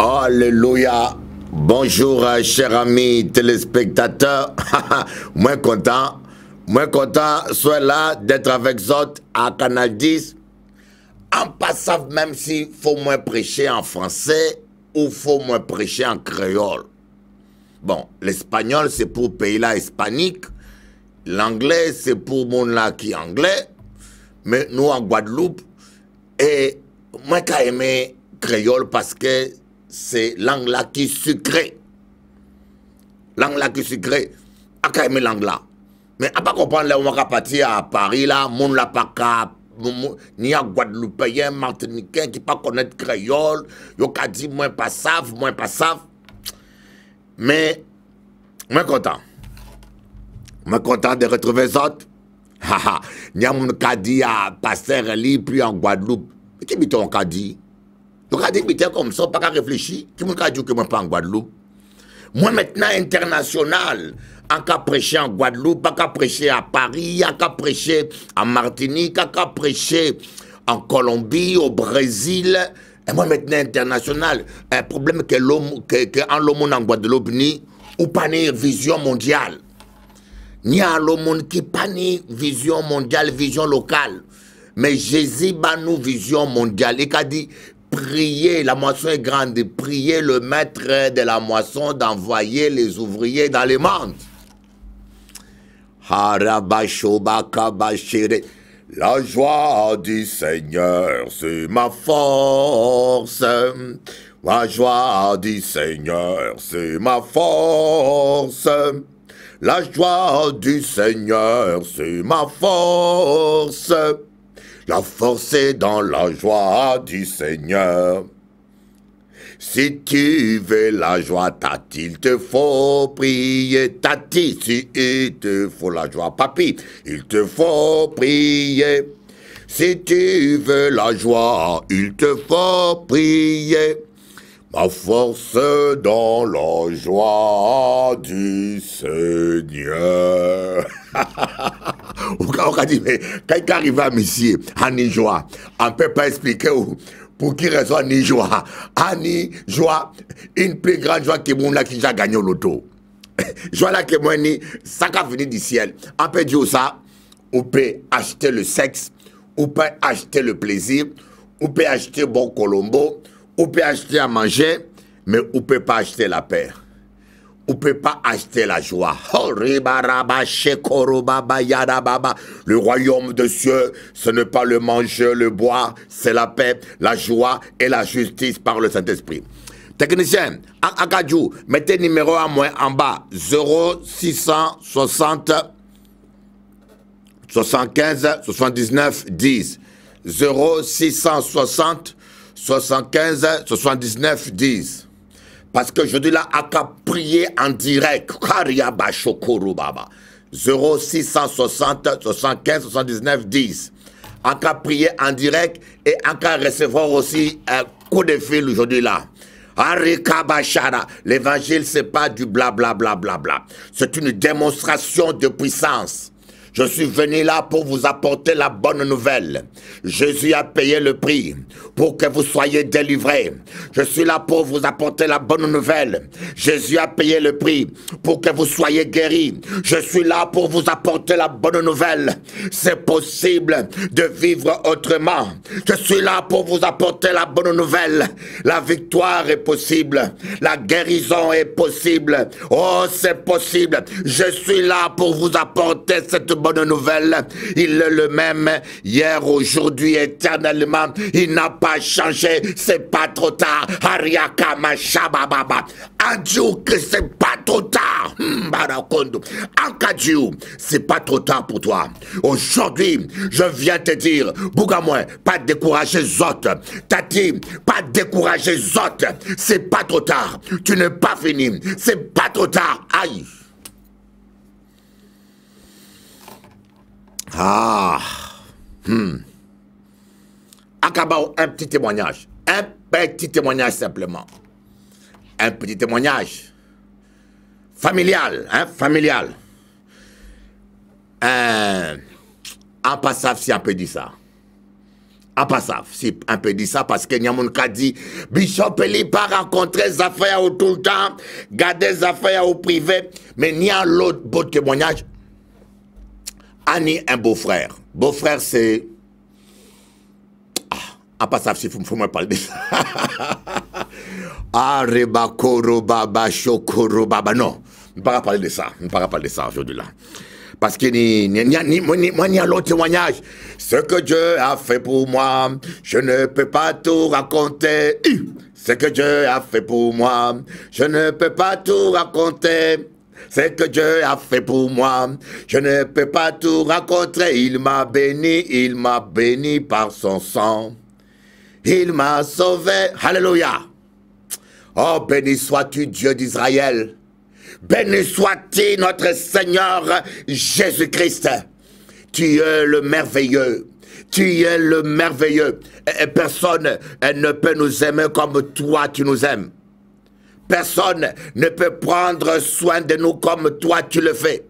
Alléluia. Bonjour, chers amis téléspectateurs. Moi content soit là d'être avec vous à Canal 10. En passant, même si faut moins prêcher en français ou faut moins prêcher en créole. Bon, l'espagnol c'est pour pays là hispanique. L'anglais c'est pour monde là qui est anglais. Mais nous en Guadeloupe, et moi j'ai aimé créole parce que c'est langue là qui est sucrée. Langue là qui est sucrée. J'ai aimé langue là. Mais à pas comprendre là, on va partir à Paris là, monde là pas cap. Ni à Guadeloupéen, Martiniquais qui pas connaître créole, yo ka dit moins pas savent. Mais moi content de retrouver les autres. Haha, ni a mon ka dit à pasteur li puis en Guadeloupe. Qui bito on ka dit? Donc ka dit bito comme ça pas qu'à réfléchir, qui mon ka dit que moi pas en Guadeloupe. Moi maintenant international, en cas prêcher en Guadeloupe, en cas prêcher à Paris, en cas prêcher en Martinique, en cas prêcher en Colombie, au Brésil. Et moi maintenant international, un problème que l'homme, en l'homme en Guadeloupe ni ou pas ni vision mondiale. Ni à l'homme qui pas ni vision mondiale, vision locale. Mais Jésus bat nous vision mondiale. Il a dit priez, la moisson est grande, priez le maître de la moisson d'envoyer les ouvriers dans les mondes. La joie du Seigneur, c'est ma force. La joie du Seigneur, c'est ma force. La joie du Seigneur, c'est ma force. La force est dans la joie du Seigneur. Si tu veux la joie, tati, il te faut prier. Tati, si il te faut la joie, papi, il te faut prier. Si tu veux la joie, il te faut prier. Ma force dans la joie du Seigneur. On a dit, mais quand il arrive à Messie, à Nijoa, on ne peut pas expliquer pour qui raison Nijoa. À Nijoa, une plus grande joie que mon là qui a gagné au loto. Joie là que moi, ça a venu du ciel. On peut dire ça, on peut acheter le sexe, on peut acheter le plaisir, on peut acheter bon Colombo, on peut acheter à manger, mais on ne peut pas acheter la paix. On ne peut pas acheter la joie. Le royaume de cieux, ce n'est pas le manger, le boire, c'est la paix, la joie et la justice par le Saint-Esprit. Technicien, Akadjou, mettez numéro à moi en bas, 0660 75 79 10. 0660 75 79 10. Parce que je dis là, à prier en direct. 0660 75 79 10. En cas prier en direct et en cas recevoir aussi un coup de fil aujourd'hui là. L'évangile, c'est pas du blablabla. C'est une démonstration de puissance. Je suis venu là pour vous apporter la bonne nouvelle. Jésus a payé le prix pour que vous soyez délivrés. Je suis là pour vous apporter la bonne nouvelle. Jésus a payé le prix pour que vous soyez guéris. Je suis là pour vous apporter la bonne nouvelle. C'est possible de vivre autrement. Je suis là pour vous apporter la bonne nouvelle. La victoire est possible. La guérison est possible. Oh, c'est possible. Je suis là pour vous apporter cette bonne nouvelle. Il est le même hier, aujourd'hui, éternellement. Il n'a pas changé. C'est pas trop tard. Ariakama Shabababa. Adieu que c'est pas trop tard. Barakondo. Ankadiou, c'est pas trop tard pour toi. Aujourd'hui, je viens te dire, Bougamoin, pas décourager les autres. Tati, pas décourager les autres. C'est pas trop tard. Tu n'es pas fini. C'est pas trop tard. Aïe. Ah. Akabao, un petit témoignage. Un petit témoignage simplement. Un petit témoignage. Familial, hein, familial. En passant, si on peut dire ça. En passant, si un peu dit ça, parce que Nyamounka dit, Bishop Eli pas rencontrer les affaires au tout le temps, garder les affaires au privé, mais il y a l'autre beau témoignage. Annie, un beau-frère. Beau-frère, c'est... En passant, il faut me parler de ça. Areba Koro Baba Shokoro Baba. Non, on ne peut pas parler de ça. On ne peut pas parler de ça aujourd'hui là. Parce qu'il n'y a l'autre témoignage. Ce que Dieu a fait pour moi, je ne peux pas tout raconter. Ce que Dieu a fait pour moi, je ne peux pas tout raconter. Ce que Dieu a fait pour moi, je ne peux pas tout raconter. Il m'a béni par son sang. Il m'a sauvé. Alléluia. Oh, béni sois-tu, Dieu d'Israël. Béni sois-tu, notre Seigneur Jésus-Christ. Tu es le merveilleux. Tu es le merveilleux. Et personne ne peut nous aimer comme toi, tu nous aimes. Personne ne peut prendre soin de nous comme toi, tu le fais.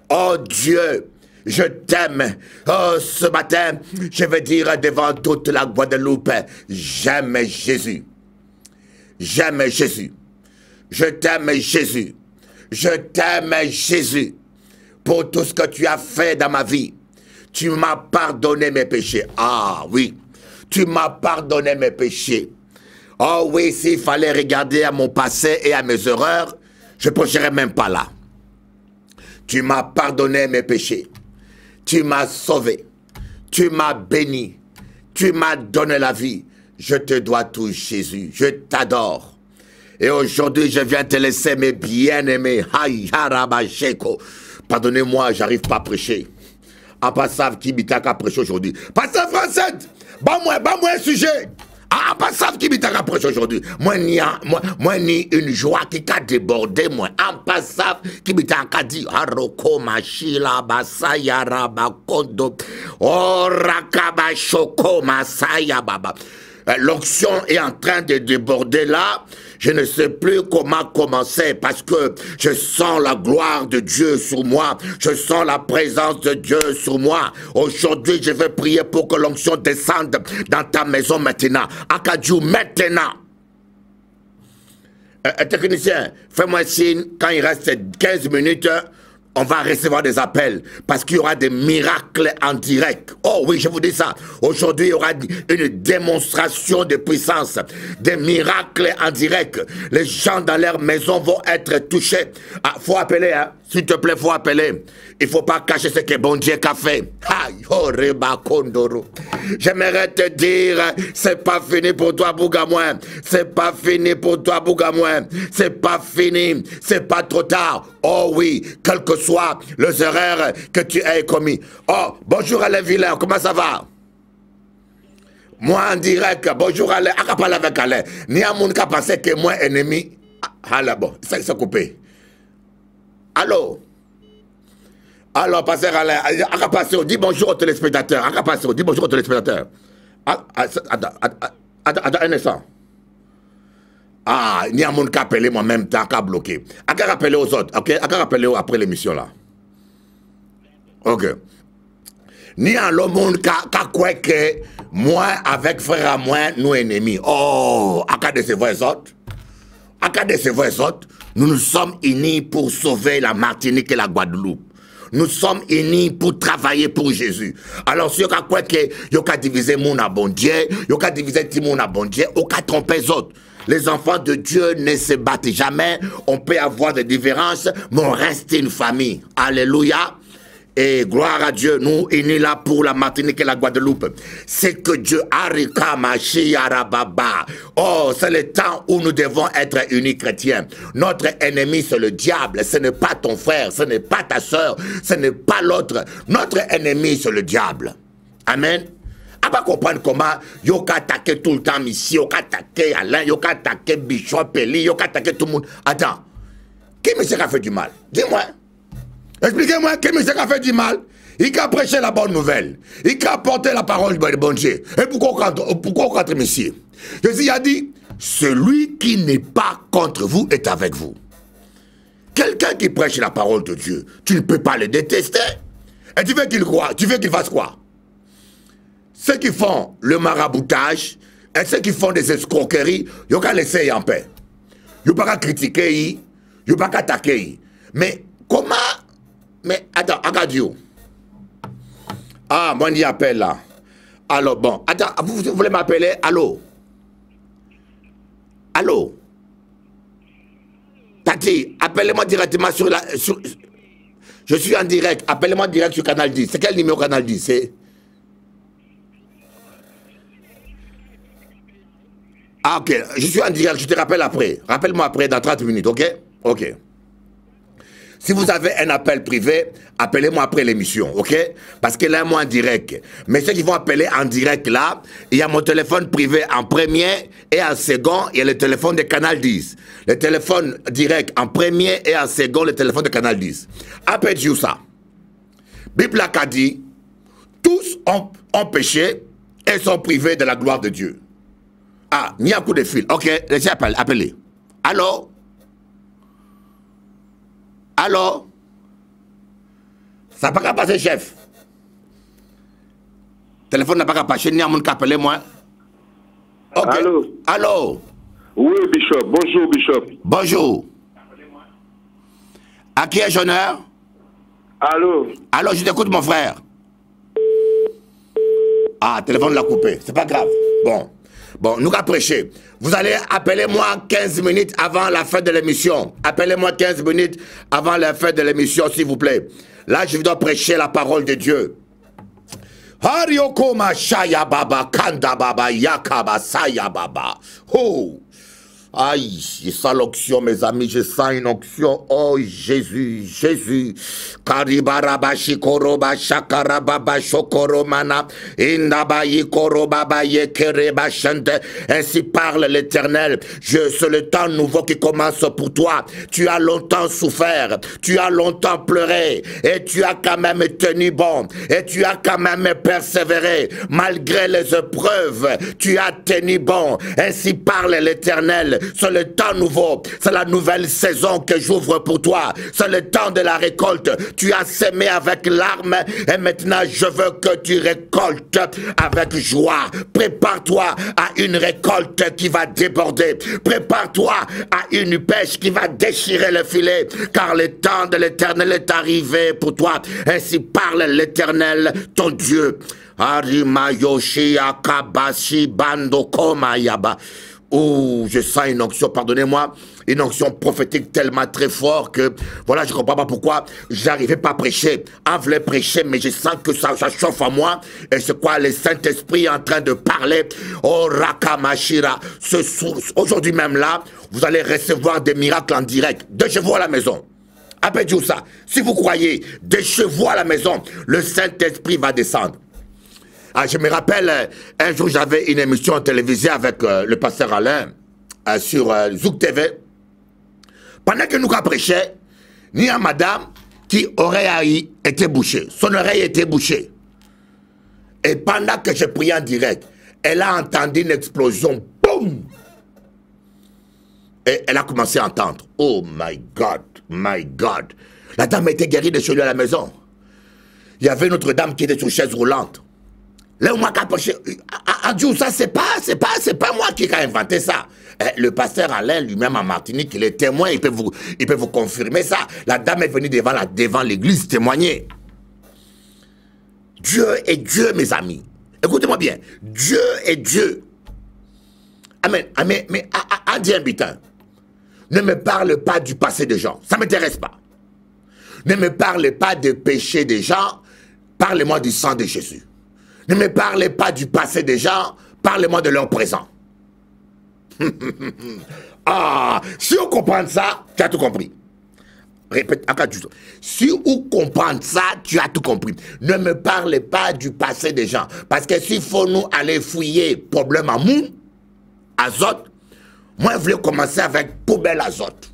Oh Dieu, je t'aime. Oh, ce matin, je vais dire devant toute la Guadeloupe, j'aime Jésus. J'aime Jésus. Je t'aime Jésus. Je t'aime Jésus. Pour tout ce que tu as fait dans ma vie. Tu m'as pardonné mes péchés. Ah oui, tu m'as pardonné mes péchés. Oh oui, s'il fallait regarder à mon passé et à mes erreurs, je ne pencherais même pas là. Tu m'as pardonné mes péchés. Tu m'as sauvé. Tu m'as béni. Tu m'as donné la vie. Je te dois tout, Jésus. Je t'adore. Et aujourd'hui, je viens te laisser, mes bien-aimés. Pardonnez-moi, j'arrive pas à prêcher. En passant, qui m'itaka prêcher aujourd'hui. Pasteur Français, moi un sujet. En passant, qui m'itaka prêcher aujourd'hui. Moi, ni une joie qui a débordé, moi. En passant, qui m'itaka dit, Haroko, Machila, Basaya, Rabakondo, Orakaba, Shoko, Masaya, Baba. L'onction est en train de déborder là. Je ne sais plus comment commencer parce que je sens la gloire de Dieu sur moi. Je sens la présence de Dieu sur moi. Aujourd'hui, je vais prier pour que l'onction descende dans ta maison maintenant. Akadjou, maintenant. Technicien, fais-moi signe quand il reste 15 minutes. On va recevoir des appels parce qu'il y aura des miracles en direct. Oh oui, je vous dis ça. Aujourd'hui, il y aura une démonstration de puissance. Des miracles en direct. Les gens dans leur maison vont être touchés. Ah, faut appeler, hein. S'il te plaît, faut appeler. Il ne faut pas cacher ce que bon Dieu a fait. J'aimerais te dire, c'est pas fini pour toi, Bougamoin. C'est pas fini pour toi, Bougamoin. C'est pas fini. C'est pas trop tard. Oh oui, quel que soit les erreurs que tu aies commis. Oh, bonjour Alain Villain, comment ça va? Moi en direct, bonjour Alain. Ah, parle avec Alain. Ni à mon cas pensé que moi ennemi. Ah là bon, ça s'est coupé. Allô? Alors, pasteur Alain, Akapassio, dis bonjour aux téléspectateurs. Akapassio, dis bonjour aux téléspectateurs. Attends un instant. Ah, il y a mon cas appelé moi même temps qu'à bloquer. Aka rappeler aux autres, ok? Aka rappeler après l'émission là. Ok. Ni à le monde qu'à quoi que moi avec frère à moi, nous ennemis. Oh, aka décevoir les autres. Aka décevoir les autres. Nous sommes unis pour sauver la Martinique et la Guadeloupe. Nous sommes unis pour travailler pour Jésus. Alors, si vous avez divisé mon bon Dieu, vous avez divisé mon bon Dieu, vous avez trompé les autres. Les enfants de Dieu ne se battent jamais. On peut avoir des différences, mais on reste une famille. Alléluia. Et gloire à Dieu, nous unis là pour la Martinique et la Guadeloupe. C'est que Dieu Arika Machi Arababa. Oh, c'est le temps où nous devons être unis chrétiens. Notre ennemi, c'est le diable. Ce n'est pas ton frère, ce n'est pas ta soeur, ce n'est pas l'autre. Notre ennemi, c'est le diable. Amen. À pas comprendre comment Yoka attaqué tout le temps ici, Yoka attaqué Alain, Yoka attaqué Bishop Eli, Yoka attaqué tout le monde. Attends, qui monsieur a fait du mal? Dis-moi. Expliquez-moi, qui monsieur a fait du mal? Il a prêché la bonne nouvelle. Il a porté la parole de bon Dieu. Et pourquoi contre monsieur? Jésus a dit, celui qui n'est pas contre vous est avec vous. Quelqu'un qui prêche la parole de Dieu, tu ne peux pas le détester. Et tu veux qu'il croie, tu veux qu'il fasse quoi? ceux qui font le maraboutage et ceux qui font des escroqueries, ils vont laisser en paix. Ils ne vont pas critiquer, ils ne vont pas attaquer. Mais comment... Mais attends, Agadio. Ah, moi, il appelle là. Alors, bon, attends, vous voulez m'appeler? Allô? Allô? Tati, appelez-moi directement sur la... je suis en direct, appelez-moi direct sur Canal 10. C'est quel numéro Canal 10? C'est... Ah, ok, je suis en direct, je te rappelle après. Rappelle-moi après, dans 30 minutes, ok? Ok. Si vous avez un appel privé, appelez-moi après l'émission, ok? Parce que là, moi en direct. Mais ceux qui vont appeler en direct là, il y a mon téléphone privé en premier et en second, il y a le téléphone de Canal 10. Le téléphone direct en premier et en second, le téléphone de Canal 10. Appelez-vous ça. Bible a dit, tous ont péché et sont privés de la gloire de Dieu. Ah, il y a un coup de fil. Ok, laissez appeler. Allô? Allô? Ça n'a pas qu'à passer, chef. Téléphone n'a pas qu'à passer, ni à mon qu'à appeler moi. Ok. Allô? Allô? Oui, Bishop. Bonjour, Bishop. Bonjour. À qui ai-je honneur? Allô? Allô, je t'écoute, mon frère. Ah, téléphone l'a coupé. C'est pas grave. Bon. Bon, nous allons prêcher. Vous allez appeler moi 15 minutes avant la fin de l'émission. Appelez-moi 15 minutes avant la fin de l'émission, s'il vous plaît. Là, je dois prêcher la parole de Dieu. Harioko Mashaya Baba, Kanda Baba, Yakaba, Saya Baba. Oh! Aïe, je sens l'onction, mes amis, je sens une onction. Oh, Jésus, Jésus. Karibaraba shikoroba shakarababa shokoromana. Indaba yikorobaba yekereba shante. Ainsi parle l'Éternel. C'est le temps nouveau qui commence pour toi. Tu as longtemps souffert. Tu as longtemps pleuré. Et tu as quand même tenu bon. Et tu as quand même persévéré. Malgré les épreuves, tu as tenu bon. Ainsi parle l'Éternel. C'est le temps nouveau, c'est la nouvelle saison que j'ouvre pour toi. C'est le temps de la récolte. Tu as sémé avec larmes et maintenant je veux que tu récoltes avec joie. Prépare-toi à une récolte qui va déborder. Prépare-toi à une pêche qui va déchirer le filet, car le temps de l'Éternel est arrivé pour toi. Ainsi parle l'Éternel, ton Dieu. Arimayoshi akabashi bando koma yaba. Oh, je sens une onction, pardonnez-moi, une onction prophétique tellement très forte que, voilà, je ne comprends pas pourquoi j'arrivais pas à prêcher. On voulait prêcher, mais je sens que ça chauffe en moi. Et c'est quoi, le Saint-Esprit est en train de parler. Oh, Rakamashira. Aujourd'hui même là, vous allez recevoir des miracles en direct. De chez vous à la maison. Appelez-vous ça. Si vous croyez, de chez vous à la maison, le Saint-Esprit va descendre. Ah, je me rappelle, un jour j'avais une émission télévisée avec le pasteur Alain sur Zouk TV. Pendant que nous prêchions, il y a madame qui aurait été bouchée. Son oreille était bouchée. Et pendant que je priais en direct, elle a entendu une explosion. Boum! Et elle a commencé à entendre. Oh my God, my God. La dame était guérie de chez lui à la maison. Il y avait une autre dame qui était sur chaise roulante. Là, moi, Dieu, ça, c'est pas moi qui ai inventé ça. Le pasteur Alain, lui-même en Martinique, il est témoin, il peut vous confirmer ça. La dame est venue devant l'église témoigner. Dieu est Dieu, mes amis. Écoutez-moi bien. Dieu est Dieu. Amen. Amen. Mais, Dieu habitant, ne me parle pas du passé des gens. Ça ne m'intéresse pas. Ne me parle pas des péchés des gens. Parlez-moi du sang de Jésus. Ne me parlez pas du passé des gens, parlez-moi de leur présent. Ah, si on comprend ça, tu as tout compris. Répète, si on comprend ça, tu as tout compris. Ne me parlez pas du passé des gens. Parce que s'il faut nous aller fouiller problème amour, azote, moi je voulais commencer avec poubelle azote.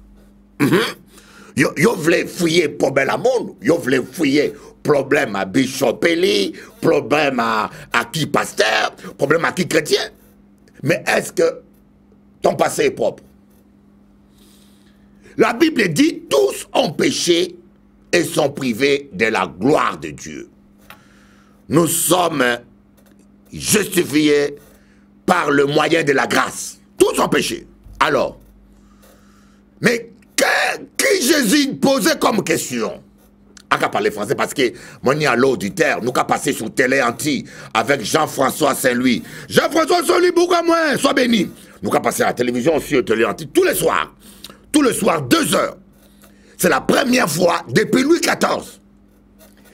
Yo voulais fouiller poubelle amour, yo voulais fouiller problème à Bishop Eli, problème à qui pasteur, problème à qui chrétien. Mais est-ce que ton passé est propre? La Bible dit, tous ont péché et sont privés de la gloire de Dieu. Nous sommes justifié par le moyen de la grâce. Tous sont péchés. Alors, mais qui Jésus posait comme question? On va parler français parce que moi, ni à l'auditeur, nous avons passé sur télé anti avec Jean-François Saint-Louis. Jean-François Saint-Louis, pourquoi moi? Sois béni. Nous avons passé à la télévision aussi, au télé anti, tous les soirs. Tous les soirs, 2 heures. C'est la première fois depuis Louis XIV.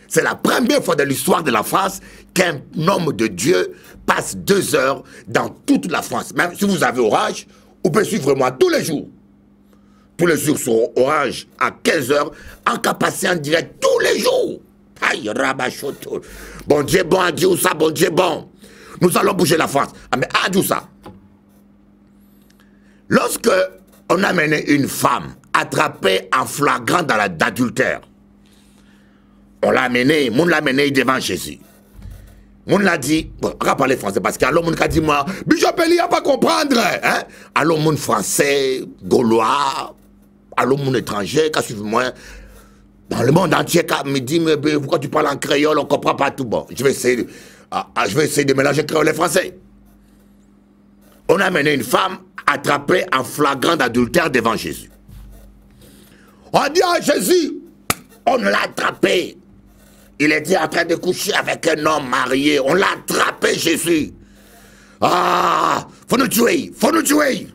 C'est la première fois de l'histoire de la France qu'un homme de Dieu passe 2 heures dans toute la France. Même si vous avez Orange, vous pouvez suivre moi tous les jours. Tous les jours sur Orange à 15 heures, en capacité en direct tous les jours. Aïe, rabachoto. Bon Dieu bon, adieu ça, bon Dieu bon. Nous allons bouger la France. Ah mais adieu ça. Lorsque on a mené une femme attrapée en flagrant dans d'adultère, on l'a amené, on l'a amené devant Jésus. On l'a dit, bon, on va parler français parce qu'alors on a dit moi, Bishop Eli a pas comprendre, hein? Alors mon français, gaulois, alors mon étranger, qu'à suivre moi, dans le monde entier, quand me dit mais pourquoi tu parles en créole, on comprend pas tout. Bon, je vais essayer de mélanger créole et français. On a amené une femme attrapée en flagrant d'adultère devant Jésus. On dit à Jésus, on l'a attrapé. Il était en train de coucher avec un homme marié. On l'a attrapé, Jésus. Ah, faut nous tuer, faut nous tuer.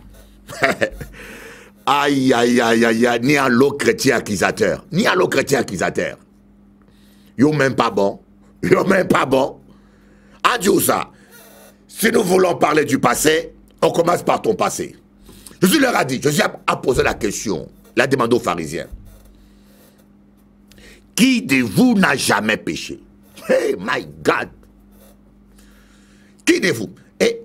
Aïe, aïe, aïe, aïe, aïe, ni à l'eau chrétien accusateur, ni à l'eau chrétien accusateur. Yo même pas bon, yo même pas bon. Adieu ça. Si nous voulons parler du passé, on commence par ton passé. Jésus leur a dit, Jésus a posé la question, l'a demandé aux pharisiens. Qui de vous n'a jamais péché? Hey, my God! Qui de vous? Et...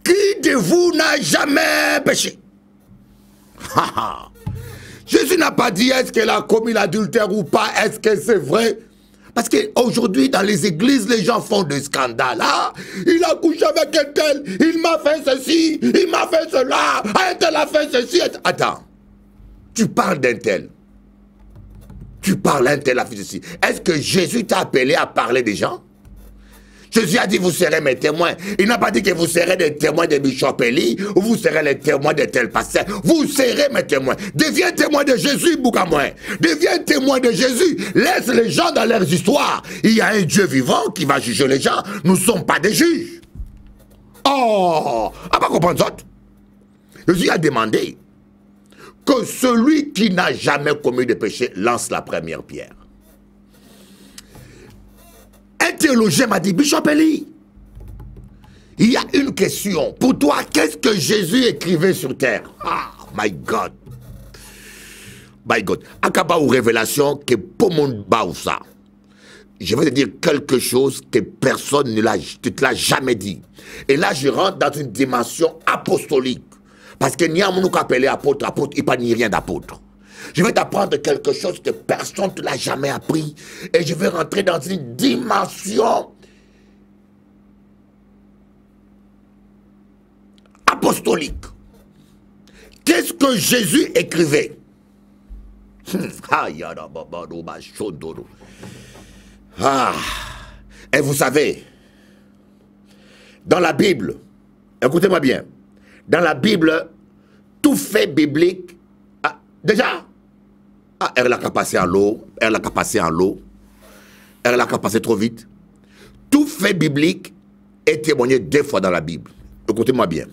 Qui de vous n'a jamais péché? Jésus n'a pas dit est-ce qu'elle a commis l'adultère ou pas, est-ce que c'est vrai? Parce qu'aujourd'hui, dans les églises, les gens font des scandales. Ah, il a couché avec un tel, il m'a fait ceci, il m'a fait cela, un tel a fait ceci. Attends, tu parles d'un tel. Tu parles d'un tel a fait ceci. Est-ce que Jésus t'a appelé à parler des gens? Jésus a dit, vous serez mes témoins. Il n'a pas dit que vous serez des témoins de Bishop Eli ou vous serez les témoins de tel pasteur. Vous serez mes témoins. Deviens témoin de Jésus, Bougamoin. Deviens témoin de Jésus. Laisse les gens dans leurs histoires. Il y a un Dieu vivant qui va juger les gens. Nous ne sommes pas des juges. Oh, à pas comprendre ça. Jésus a demandé que celui qui n'a jamais commis de péché lance la première pierre. Un théologien m'a dit, Bishop Eli, il y a une question. Pour toi, qu'est-ce que Jésus écrivait sur terre? Ah, my God. My God. Akaba ou révélation que pour mon baousa. Je vais te dire quelque chose que personne ne te l'a jamais dit. Et là, je rentre dans une dimension apostolique. Parce que n'y a mon appelé apôtre, il n'y a ni rien d'apôtre. Je vais t'apprendre quelque chose que personne ne te l'a jamais appris. Et je vais rentrer dans une dimension apostolique. Qu'est-ce que Jésus écrivait? Et vous savez, dans la Bible, écoutez-moi bien, dans la Bible, tout fait biblique, déjà, elle a qu'à passer en l'eau, elle a qu'à passer en l'eau, elle a qu'à passer trop vite. Tout fait biblique est témoigné 2 fois dans la Bible. Écoutez-moi bien.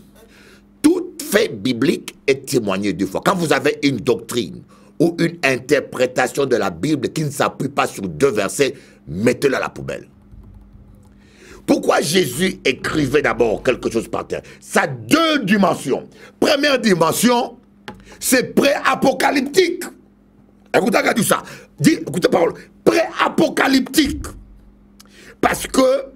Tout fait biblique est témoigné 2 fois. Quand vous avez une doctrine ou une interprétation de la Bible qui ne s'appuie pas sur 2 versets, mettez-le à la poubelle. Pourquoi Jésus écrivait d'abord quelque chose par terre? Ça a 2 dimensions. Première dimension, c'est pré-apocalyptique. Écoutez, regardez ça. Écoutez parole. Pré-apocalyptique. Parce que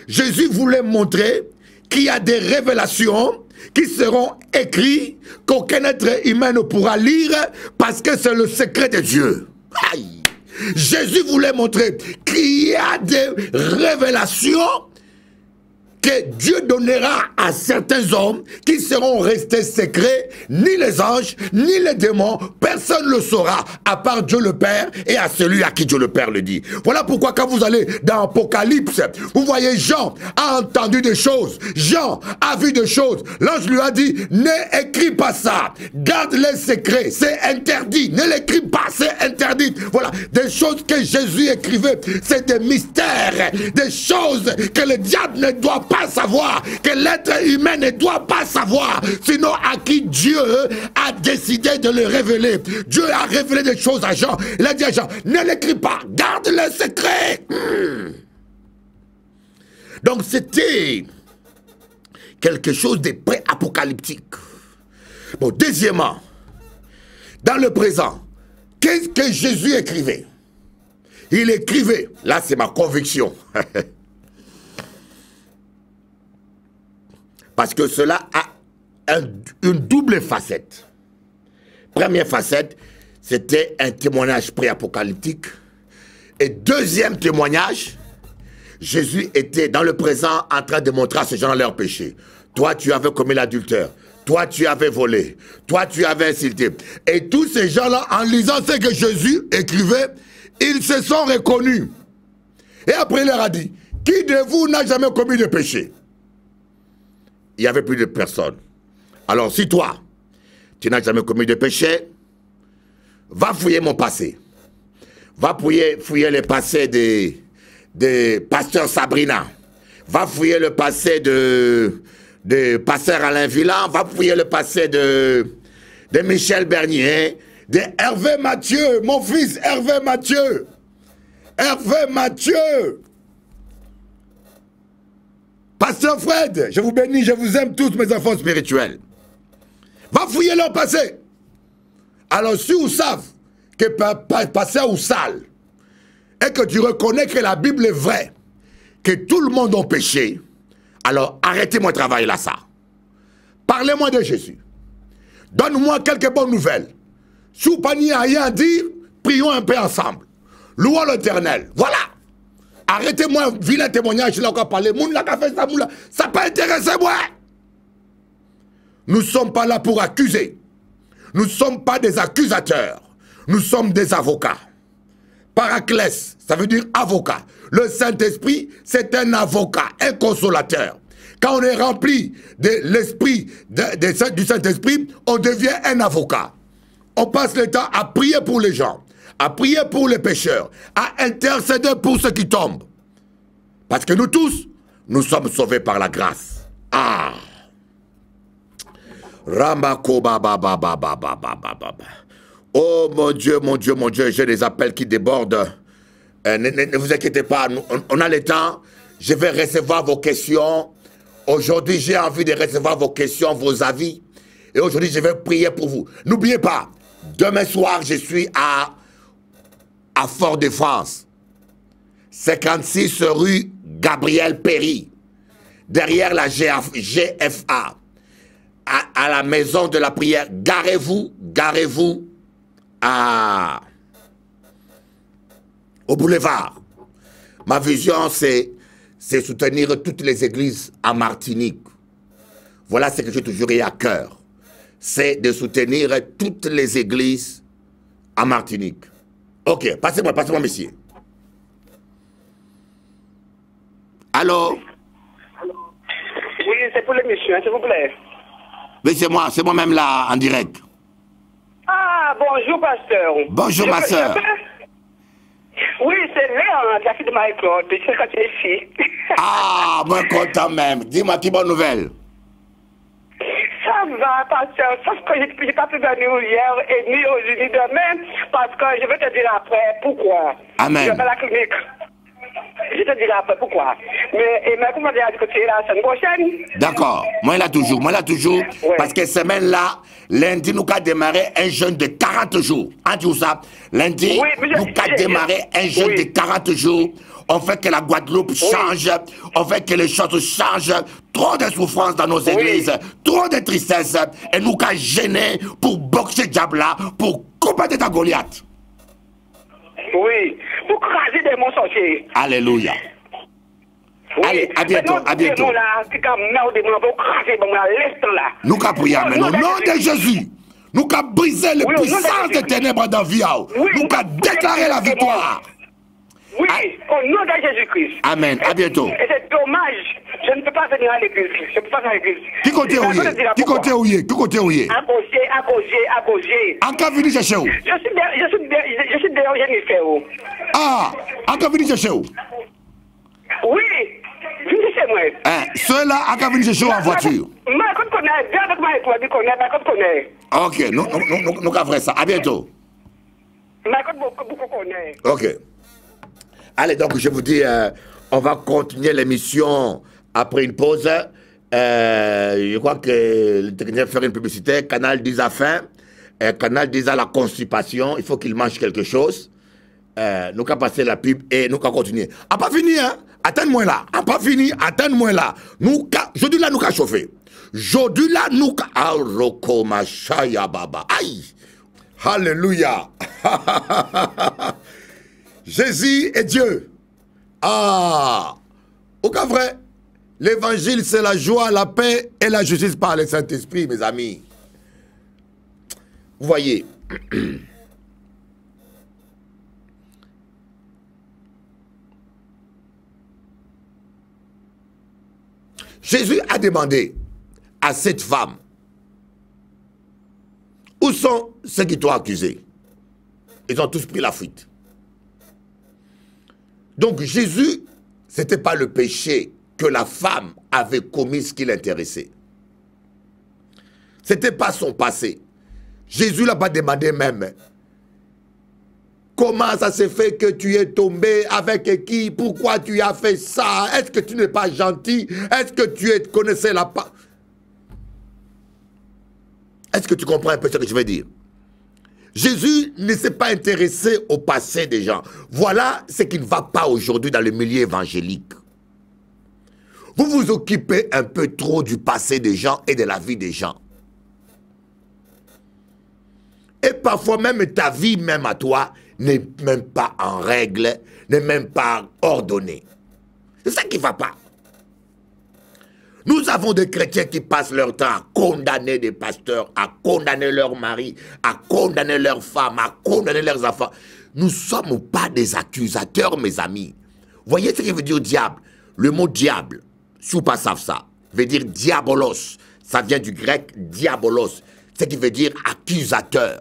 Jésus voulait montrer qu'il y a des révélations qui seront écrits qu'aucun être humain ne pourra lire parce que c'est le secret de Dieu. Aïe. Jésus voulait montrer qu'il y a des révélations que Dieu donnera à certains hommes qui seront restés secrets, ni les anges, ni les démons, personne ne le saura, à part Dieu le Père et à celui à qui Dieu le Père le dit. Voilà pourquoi quand vous allez dans Apocalypse, vous voyez Jean a entendu des choses, Jean a vu des choses, l'ange lui a dit, n'écris pas ça, garde les secrets, c'est interdit, ne l'écris pas, c'est interdit. Voilà, des choses que Jésus écrivait, c'est des mystères, des choses que le diable ne doit pas savoir, que l'être humain ne doit pas savoir, sinon à qui Dieu a décidé de le révéler. Dieu a révélé des choses à Jean. Il a dit à Jean, ne l'écris pas, garde le secret. Donc c'était quelque chose de pré-apocalyptique. Bon, deuxièmement, dans le présent, qu'est-ce que Jésus écrivait? Il écrivait, là c'est ma conviction, parce que cela a une double facette. Première facette, c'était un témoignage pré-apocalyptique. Et deuxième témoignage, Jésus était dans le présent en train de montrer à ces gens leur péché. Toi, tu avais commis l'adultère. Toi, tu avais volé. Toi, tu avais insulté. Et tous ces gens-là, en lisant ce que Jésus écrivait, ils se sont reconnus. Et après, il leur a dit, qui de vous n'a jamais commis de péché? Il n'y avait plus de personne. Alors, si toi, tu n'as jamais commis de péché, va fouiller mon passé. Va fouiller le passé de pasteur Sabrina. Va fouiller le passé de pasteur Alain Villan. Va fouiller le passé de Michel Bernier. De Hervé Mathieu, mon fils Hervé Mathieu. Hervé Mathieu. Pasteur Fred, je vous bénis, je vous aime tous mes enfants spirituels. Va fouiller leur passé. Alors si vous savez que passé ou sale, et que tu reconnais que la Bible est vraie, que tout le monde a péché, alors arrêtez-moi de travailler là ça. Parlez-moi de Jésus. Donne-moi quelques bonnes nouvelles. Si vous n'avez rien à dire, prions un peu ensemble. Louons l'Éternel. Voilà. Arrêtez-moi, vilain témoignage, je l'ai encore parlé. Moun la fait ça, moun la. Ça peut intéresser moi. Nous ne sommes pas là pour accuser. Nous ne sommes pas des accusateurs. Nous sommes des avocats. Paraclès, ça veut dire avocat. Le Saint-Esprit, c'est un avocat, un consolateur. Quand on est rempli de l'esprit du Saint-Esprit, on devient un avocat. On passe le temps à prier pour les gens, à prier pour les pécheurs, à intercéder pour ceux qui tombent. Parce que nous tous, nous sommes sauvés par la grâce. Ah! Ramako baba baba baba baba. Oh mon Dieu, mon Dieu, mon Dieu, j'ai des appels qui débordent. Ne vous inquiétez pas, on a le temps. Je vais recevoir vos questions. Aujourd'hui, j'ai envie de recevoir vos questions, vos avis. Et aujourd'hui, je vais prier pour vous. N'oubliez pas, demain soir, je suis à Fort-de-France. 56 rue Gabriel Péry. Derrière la GFA. À la maison de la prière. Garez-vous au boulevard. Ma vision, c'est soutenir toutes les églises en Martinique. Voilà ce que j'ai toujours eu à cœur. C'est de soutenir toutes les églises en Martinique. Ok, passez-moi, monsieur. Allô? Oui, c'est pour l'émission, s'il vous plaît. Oui, c'est moi-même là, en direct. Ah, bonjour, pasteur. Bonjour, ma soeur. Oui, c'est Léon, la fille de Marie-Claude, c'est quand tu es fille. Ah, moi content même. Dis-moi, qui bonne nouvelle? Ça va, pasteur, sauf que je n'ai pas pu venir hier et ni aujourd'hui ni demain, parce que je vais te dire après pourquoi. Amen. Je vais à la clinique. je te dirai après pourquoi. Mais comment dire que tu es la semaine prochaine? D'accord. Moi, là toujours. Ouais. Parce que semaine là, lundi, nous avons démarré un jeûne de 40 jours. En tout ça, lundi, oui, nous avons démarré un jeûne de 40 jours. On fait que la Guadeloupe change, on fait que les choses changent. Trop de souffrance dans nos églises, trop de tristesse. Et nous avons gêné pour boxer le diable là, pour couper de Goliath. Oui, pour craser des monstres sorciers. Alléluia. Oui. Allez, à bientôt, à bientôt. Nous avons prié, mais au nom de Jésus, nous avons brisé les puissances des ténèbres dans la vie. Nous avons déclaré la victoire. Oui, au nom de Jésus-Christ. Amen, à bientôt. Et c'est dommage, je ne peux pas venir à l'église. Je ne peux pas venir à l'église. Qui côté où est? Qui côté où est? Qui côté où est? À Gauger. En cas venir chercher où? Je suis derrière Jennifer. Ah, en cas venir chercher où? Oui, venez chez moi. Hein, ceux-là, en cas venir chercher où en voiture? Ok, nous avons fait ça. À bientôt. Ok. Allez, donc je vous dis, on va continuer l'émission après une pause. Je crois que le technicien va faire une publicité. Canal 10 a faim. Canal 10 a la constipation. Il faut qu'il mange quelque chose. Nous allons passer la pub et nous allons continuer. A pas fini, hein? Attends-moi là. A pas fini, attends-moi là. Aujourd'hui là, nous allons chauffer. Aujourd'hui là, nous allons... Baba. Aïe! Alléluia! Jésus est Dieu. Ah! Au cas vrai, l'évangile c'est la joie, la paix et la justice par le Saint-Esprit, mes amis. Vous voyez. Jésus a demandé à cette femme, où sont ceux qui t'ont accusé? Ils ont tous pris la fuite. Donc Jésus, ce n'était pas le péché que la femme avait commis ce qui l'intéressait. Ce n'était pas son passé. Jésus l'a pas demandé même. Comment ça se fait que tu es tombé avec qui? Pourquoi tu as fait ça? Est-ce que tu n'es pas gentil? Est-ce que tu connaissais la... Est-ce que tu comprends un peu ce que je veux dire? Jésus ne s'est pas intéressé au passé des gens. Voilà ce qui ne va pas aujourd'hui dans le milieu évangélique. Vous vous occupez un peu trop du passé des gens et de la vie des gens. Et parfois même ta vie même à toi n'est même pas en règle, n'est même pas ordonnée. C'est ça qui ne va pas. Nous avons des chrétiens qui passent leur temps à condamner des pasteurs, à condamner leurs maris, à condamner leurs femmes, à condamner leurs enfants. Nous ne sommes pas des accusateurs, mes amis. Voyez ce que veut dire diable? Le mot diable, si vous ne savez pas ça, veut dire diabolos. Ça vient du grec diabolos, ce qui veut dire accusateur.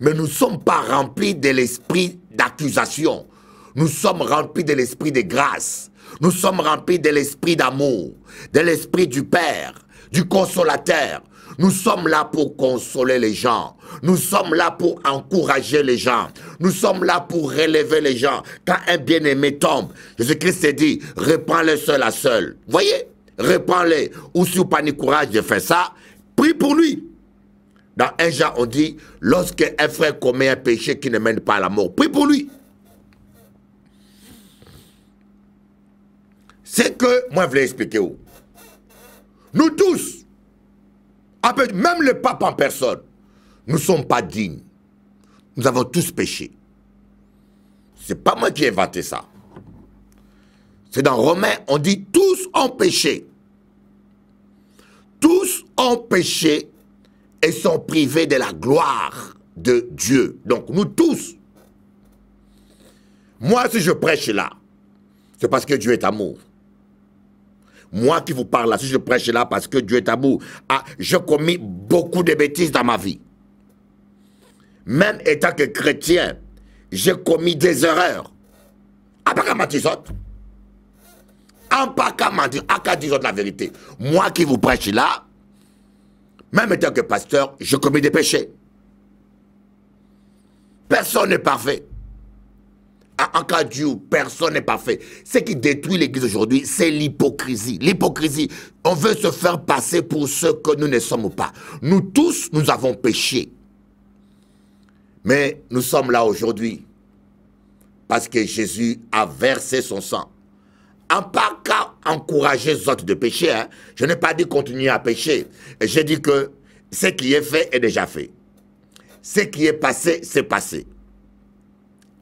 Mais nous ne sommes pas remplis de l'esprit d'accusation. Nous sommes remplis de l'esprit de grâce. Nous sommes remplis de l'esprit d'amour, de l'esprit du Père, du consolateur. Nous sommes là pour consoler les gens. Nous sommes là pour encourager les gens. Nous sommes là pour relever les gens. Quand un bien-aimé tombe, Jésus-Christ s'est dit, reprends-le seul à seul. Voyez, reprends-le. Ou si vous n'avez pas le courage de faire ça, prie pour lui. Dans 1 Jean, on dit, lorsque un frère commet un péché qui ne mène pas à la mort, prie pour lui. C'est que, moi je voulais expliquer où. Nous tous, même le pape en personne, nous ne sommes pas dignes. Nous avons tous péché. Ce n'est pas moi qui ai inventé ça. C'est dans Romains, on dit tous ont péché. Tous ont péché et sont privés de la gloire de Dieu. Donc nous tous. Moi, si je prêche là, c'est parce que Dieu est amour. Moi qui vous parle là, si je prêche là parce que Dieu est amour, j'ai commis beaucoup de bêtises dans ma vie. Même étant que chrétien, j'ai commis des erreurs. À pas qu'à mentir, pas qu'à mentir, à qu'à dire la vérité. Moi qui vous prêche là, même étant que pasteur, j'ai commis des péchés. Personne n'est parfait. En cas de Dieu, personne n'est parfait. Ce qui détruit l'Église aujourd'hui, c'est l'hypocrisie. L'hypocrisie, on veut se faire passer pour ce que nous ne sommes pas. Nous tous, nous avons péché. Mais nous sommes là aujourd'hui parce que Jésus a versé son sang. En pas qu'à encourager les autres de pécher, hein. Je n'ai pas dit continuer à pécher. J'ai dit que ce qui est fait est déjà fait. Ce qui est passé, c'est passé.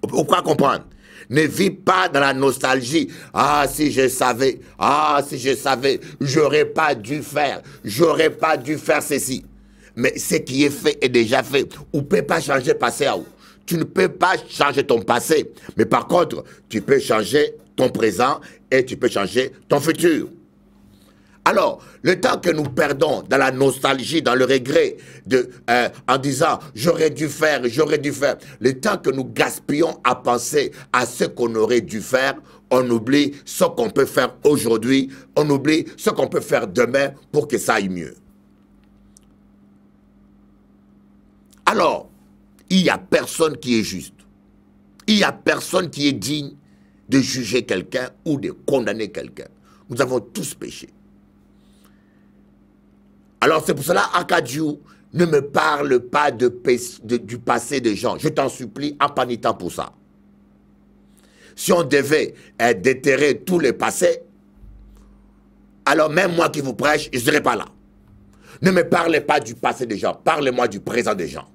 Pourquoi comprendre? Ne vis pas dans la nostalgie. Ah, si je savais, j'aurais pas dû faire ceci. Mais ce qui est fait est déjà fait. On ne peut pas changer le passé à où? Tu ne peux pas changer ton passé. Mais par contre, tu peux changer ton présent et tu peux changer ton futur. Alors, le temps que nous perdons dans la nostalgie, dans le regret, en disant « j'aurais dû faire », le temps que nous gaspillons à penser à ce qu'on aurait dû faire, on oublie ce qu'on peut faire aujourd'hui, on oublie ce qu'on peut faire demain pour que ça aille mieux. Alors, il n'y a personne qui est juste. Il n'y a personne qui est digne de juger quelqu'un ou de condamner quelqu'un. Nous avons tous péché. Alors c'est pour cela, Akadjou, ne me parle pas du passé des gens. Je t'en supplie, en panitant pour ça. Si on devait déterrer tous les passés, alors même moi qui vous prêche, je ne serais pas là. Ne me parlez pas du passé des gens, parlez-moi du présent des gens.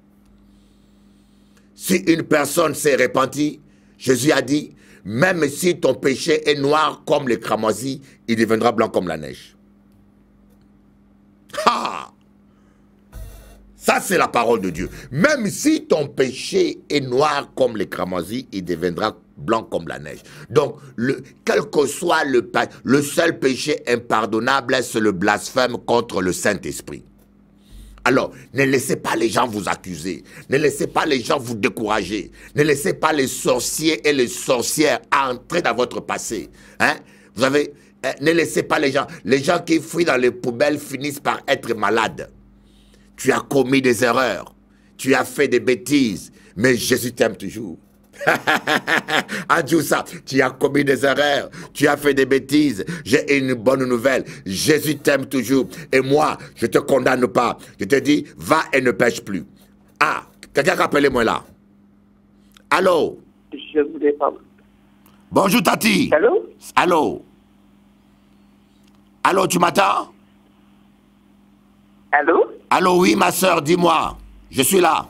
Si une personne s'est repentie, Jésus a dit, même si ton péché est noir comme le cramoisi, il deviendra blanc comme la neige. Ah! Ça, c'est la parole de Dieu. Même si ton péché est noir comme le cramoisi, il deviendra blanc comme la neige. Donc, quel que soit le seul péché impardonnable, c'est le blasphème contre le Saint-Esprit. Alors, ne laissez pas les gens vous accuser. Ne laissez pas les gens vous décourager. Ne laissez pas les sorciers et les sorcières entrer dans votre passé. Hein? Vous avez... ne laissez pas les gens qui fuient dans les poubelles finissent par être malades. Tu as commis des erreurs, tu as fait des bêtises, mais Jésus t'aime toujours. Adjou ça, tu as commis des erreurs, tu as fait des bêtises, j'ai une bonne nouvelle, Jésus t'aime toujours, et moi, je ne te condamne pas, je te dis, va et ne pêche plus. Ah, quelqu'un rappelez-moi là. Allô? Je voulais pas... Bonjour Tati. Allô? Allô? Allô, tu m'attends? Allô? Allô, oui, ma soeur, dis-moi. Je suis là.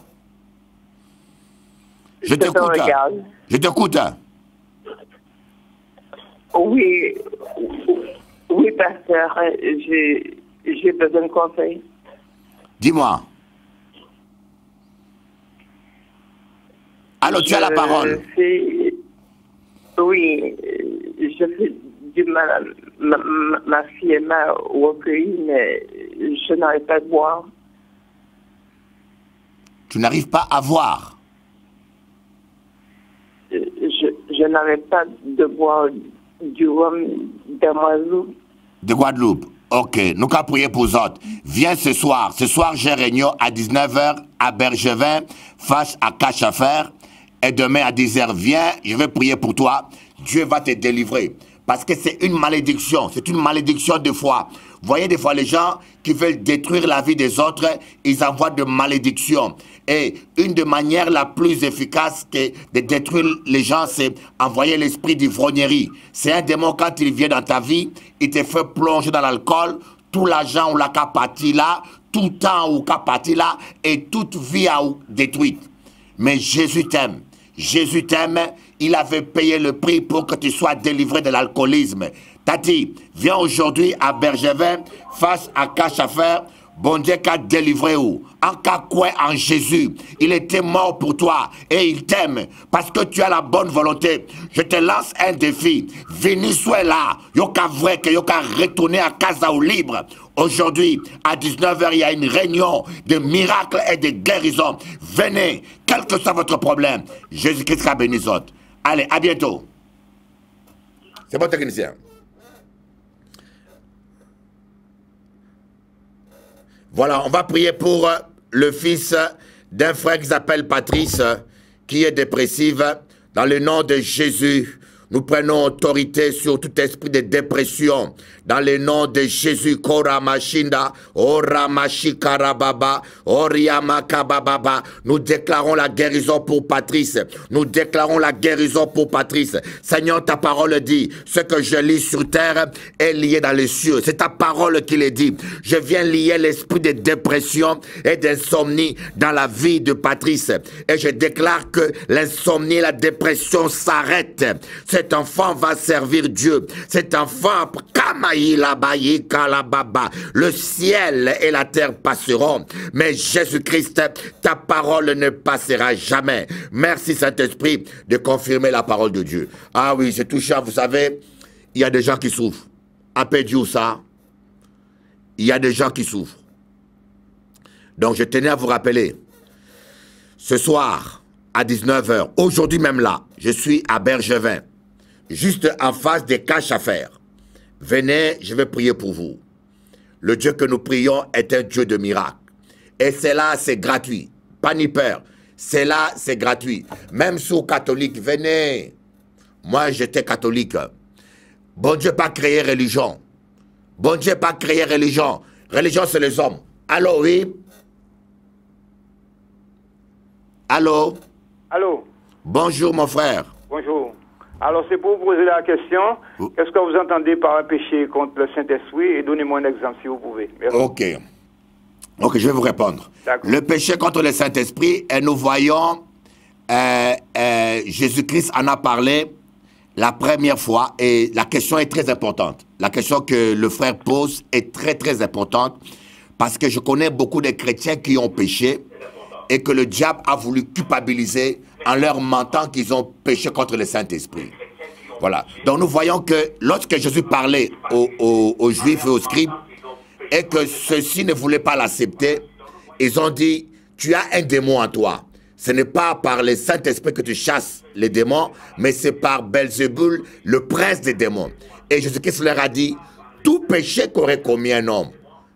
Je t'écoute. Je t'écoute. Oui, oui, pasteur, j'ai besoin de conseils. Dis-moi. Allô, tu as la parole. Oui, je fais du mal. Ma fille m'a recueilli, mais je n'arrive pas à boire. Tu n'arrives pas à voir? Je n'arrive pas de boire du rhum d'Amoisou. De Guadeloupe. Ok, nous allons prier pour les autres. Viens ce soir. Ce soir, j'ai réunion à 19h à Bergevin, face à Cachafer. Et demain à 10h, viens, je vais prier pour toi. Dieu va te délivrer. Parce que c'est une malédiction. C'est une malédiction de foi. Vous voyez des fois les gens qui veulent détruire la vie des autres, ils envoient de malédictions. Et une des manières la plus efficace de détruire les gens, c'est envoyer l'esprit d'ivrognerie. C'est un démon, quand il vient dans ta vie, il te fait plonger dans l'alcool, tout l'argent ou la capati là, tout temps ou capati là, et toute vie à détruite. Mais Jésus t'aime. Jésus t'aime, il avait payé le prix pour que tu sois délivré de l'alcoolisme. Tati, viens aujourd'hui à Bergevin, face à Cachafer. Bon Dieu qu'a délivré où? En cas quoi en Jésus. Il était mort pour toi et il t'aime parce que tu as la bonne volonté. Je te lance un défi. Venez, sois là. Yoka vrai que yoka retourner à casa au libre. Aujourd'hui, à 19h, il y a une réunion de miracles et de guérisons. Venez, quel que soit votre problème. Jésus-Christ sera béni. Allez, à bientôt. C'est bon, technicien. Voilà, on va prier pour le fils d'un frère qui s'appelle Patrice, qui est dépressif Dans le nom de Jésus, nous prenons autorité sur tout esprit de dépression. Dans le nom de Jésus, Koramashinda, Oramashikarababa, Oriamakababa, nous déclarons la guérison pour Patrice. Nous déclarons la guérison pour Patrice. Seigneur, ta parole dit, ce que je lis sur terre est lié dans les cieux. C'est ta parole qui le dit. Je viens lier l'esprit de dépression et d'insomnie dans la vie de Patrice. Et je déclare que l'insomnie et la dépression s'arrêtent. Cet enfant va servir Dieu. Cet enfant, le ciel et la terre passeront, mais Jésus-Christ, ta parole ne passera jamais. Merci Saint-Esprit de confirmer la parole de Dieu. Ah oui, c'est touchant, vous savez, il y a des gens qui souffrent. Appelez Dieu ça. Il y a des gens qui souffrent. Donc je tenais à vous rappeler, ce soir, à 19 h, aujourd'hui même là, je suis à Bergevin, juste en face des caches à faire. Venez, je vais prier pour vous. Le Dieu que nous prions est un Dieu de miracles. Et c'est là, c'est gratuit. Pas ni peur. C'est là, c'est gratuit. Même sous catholique, venez. Moi, j'étais catholique. Bon Dieu pas créé religion. Bon Dieu pas créé religion. Religion, c'est les hommes. Allô, oui? Allô? Allô? Bonjour, mon frère. Bonjour. Alors, c'est pour vous poser la question. Qu'est-ce que vous entendez par un péché contre le Saint-Esprit? Et donnez-moi un exemple, si vous pouvez. Merci. Ok. Ok, je vais vous répondre. Le péché contre le Saint-Esprit, et nous voyons, Jésus-Christ en a parlé la première fois, et la question est très importante. La question que le frère pose est très, très importante, parce que je connais beaucoup de chrétiens qui ont péché, et que le diable a voulu culpabiliser en leur mentant qu'ils ont péché contre le Saint-Esprit. Voilà. Donc nous voyons que lorsque Jésus parlait aux Juifs et aux scribes, et que ceux-ci ne voulaient pas l'accepter, ils ont dit, tu as un démon en toi. Ce n'est pas par le Saint-Esprit que tu chasses les démons, mais c'est par Belzébul, le prince des démons. Et Jésus-Christ leur a dit, tout péché qu'aurait commis un homme,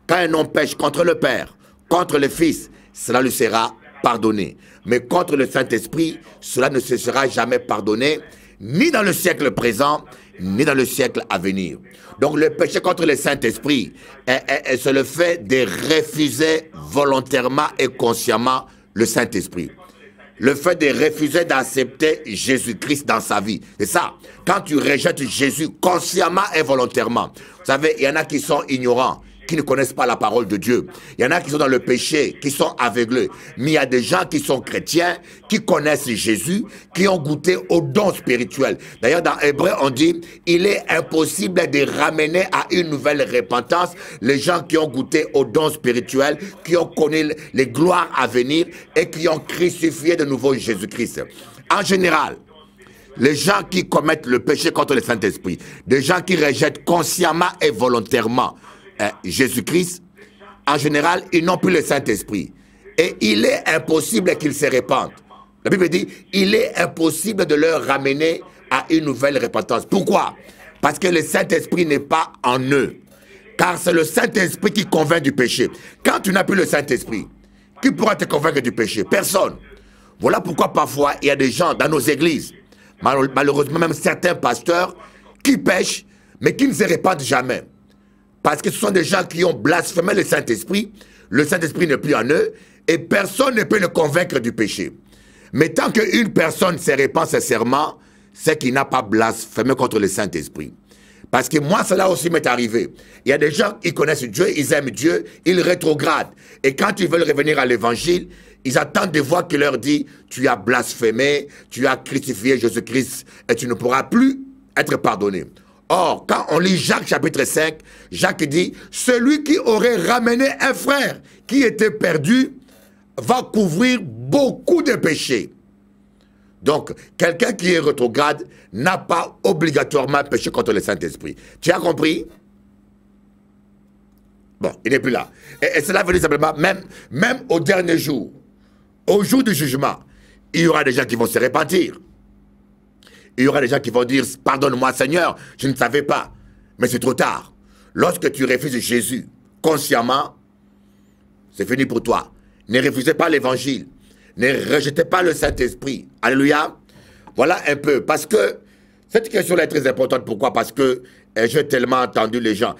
quand un homme pêche contre le Père, contre le Fils, cela lui sera pardonné. Mais contre le Saint-Esprit, cela ne se sera jamais pardonné, ni dans le siècle présent, ni dans le siècle à venir. Donc le péché contre le Saint-Esprit, c'est le fait de refuser volontairement et consciemment le Saint-Esprit. Le fait de refuser d'accepter Jésus-Christ dans sa vie. C'est ça. Quand tu rejettes Jésus consciemment et volontairement. Vous savez, il y en a qui sont ignorants, qui ne connaissent pas la parole de Dieu. Il y en a qui sont dans le péché, qui sont aveuglés. Mais il y a des gens qui sont chrétiens, qui connaissent Jésus, qui ont goûté aux dons spirituels. D'ailleurs, dans Hébreu, on dit, il est impossible de ramener à une nouvelle repentance les gens qui ont goûté aux dons spirituels, qui ont connu les gloires à venir et qui ont crucifié de nouveau Jésus-Christ. En général, les gens qui commettent le péché contre le Saint-Esprit, des gens qui rejettent consciemment et volontairement Jésus-Christ, en général, ils n'ont plus le Saint-Esprit. Et il est impossible qu'ils se répandent. La Bible dit, il est impossible de leur ramener à une nouvelle repentance. Pourquoi? Parce que le Saint-Esprit n'est pas en eux. Car c'est le Saint-Esprit qui convainc du péché. Quand tu n'as plus le Saint-Esprit, qui pourra te convaincre du péché? Personne. Voilà pourquoi parfois, il y a des gens dans nos églises, malheureusement même certains pasteurs, qui pêchent, mais qui ne se répandent jamais. Parce que ce sont des gens qui ont blasphémé le Saint-Esprit n'est plus en eux, et personne ne peut le convaincre du péché. Mais tant qu'une personne se répand sincèrement, c'est qu'il n'a pas blasphémé contre le Saint-Esprit. Parce que moi, cela aussi m'est arrivé. Il y a des gens qui connaissent Dieu, ils aiment Dieu, ils rétrogradent. Et quand ils veulent revenir à l'évangile, ils attendent des voix qui leur disent, tu as blasphémé, tu as crucifié Jésus-Christ, et tu ne pourras plus être pardonné. Or, quand on lit Jacques chapitre 5, Jacques dit, celui qui aurait ramené un frère qui était perdu va couvrir beaucoup de péchés. Donc, quelqu'un qui est rétrograde n'a pas obligatoirement péché contre le Saint-Esprit. Tu as compris? Bon, il n'est plus là. Et cela veut dire simplement, même au dernier jour, au jour du jugement, il y aura des gens qui vont se repentir. Il y aura des gens qui vont dire, pardonne-moi Seigneur, je ne savais pas. Mais c'est trop tard. Lorsque tu refuses Jésus consciemment, c'est fini pour toi. Ne refusez pas l'évangile. Ne rejetez pas le Saint-Esprit. Alléluia. Voilà un peu. Parce que cette question-là est très importante. Pourquoi? Parce que j'ai tellement entendu les gens.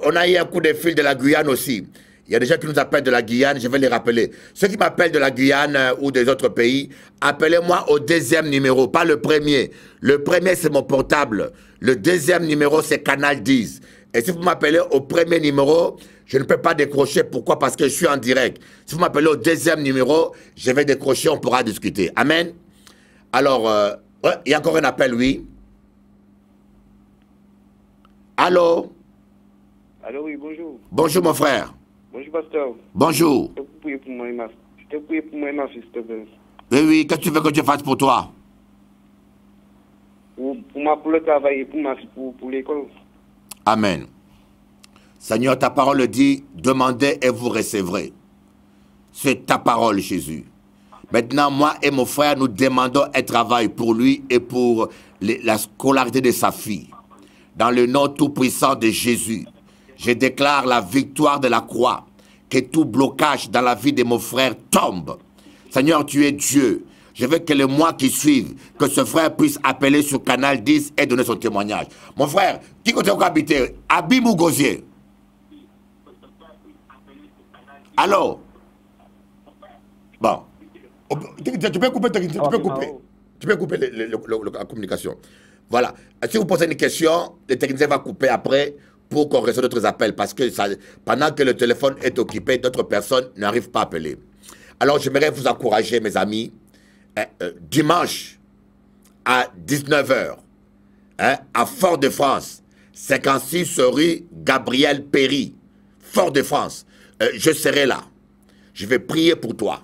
On a eu un coup de fil de la Guyane aussi. Il y a des gens qui nous appellent de la Guyane, je vais les rappeler. Ceux qui m'appellent de la Guyane ou des autres pays, appelez-moi au deuxième numéro, pas le premier. Le premier, c'est mon portable. Le deuxième numéro, c'est Canal 10. Et si vous m'appelez au premier numéro, je ne peux pas décrocher. Pourquoi? Parce que je suis en direct. Si vous m'appelez au deuxième numéro, je vais décrocher, on pourra discuter. Amen. Alors, il y a encore un appel, oui. Allô? Allô, oui, bonjour. Bonjour, mon frère. Bonjour, pasteur. Bonjour. Je te prie pour moi et ma fille. Je te prie pour moi et ma fille, s'il te plaît. Oui, oui, qu'est-ce que tu veux que je fasse pour toi? Pour moi, pour le travail et pour ma fille, pour l'école. Amen. Seigneur, ta parole dit, demandez et vous recevrez. C'est ta parole, Jésus. Maintenant, moi et mon frère, nous demandons un travail pour lui et pour la scolarité de sa fille. Dans le nom tout-puissant de Jésus, je déclare la victoire de la croix, que tout blocage dans la vie de mon frère tombe. Seigneur, tu es Dieu. Je veux que le mois qui suive, que ce frère puisse appeler sur Canal 10 et donner son témoignage. Mon frère, qui côté vous habitez? Abim ou Gosier? Allô? Bon. Tu peux couper, tu peux couper la communication. Voilà. Si vous posez une question, le technicien va couper après pour qu'on reçoive d'autres appels. Parce que pendant que le téléphone est occupé, d'autres personnes n'arrivent pas à appeler. Alors, j'aimerais vous encourager, mes amis, dimanche à 19 h, à Fort-de-France, 56 rue Gabriel Péry, Fort-de-France. Je serai là. Je vais prier pour toi.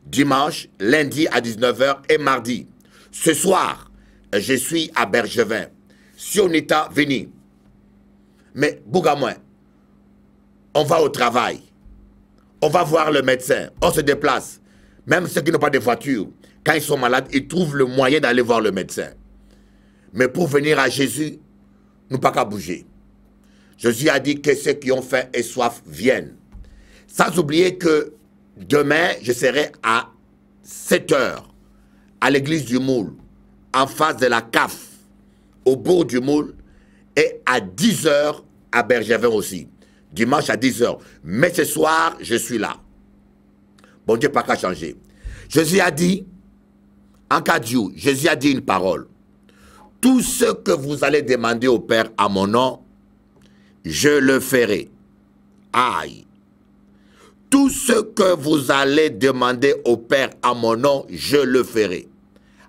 Dimanche, lundi à 19 h et mardi. Ce soir, je suis à Bergevin. Si on est à venir. Mais, Bougamoin, on va au travail. On va voir le médecin. On se déplace. Même ceux qui n'ont pas de voiture, quand ils sont malades, ils trouvent le moyen d'aller voir le médecin. Mais pour venir à Jésus, nous pas qu'à bouger. Jésus a dit que ceux qui ont faim et soif viennent. Sans oublier que demain, je serai à 7 h à l'église du Moule, en face de la CAF, au bourg du Moule, et à 10 h à Bergevin aussi. Dimanche à 10 h. Mais ce soir, je suis là. Bon Dieu, pas qu'à changer. Jésus a dit, en cas de Dieu, Jésus a dit une parole. Tout ce que vous allez demander au Père à mon nom, je le ferai. Aïe. Tout ce que vous allez demander au Père à mon nom, je le ferai.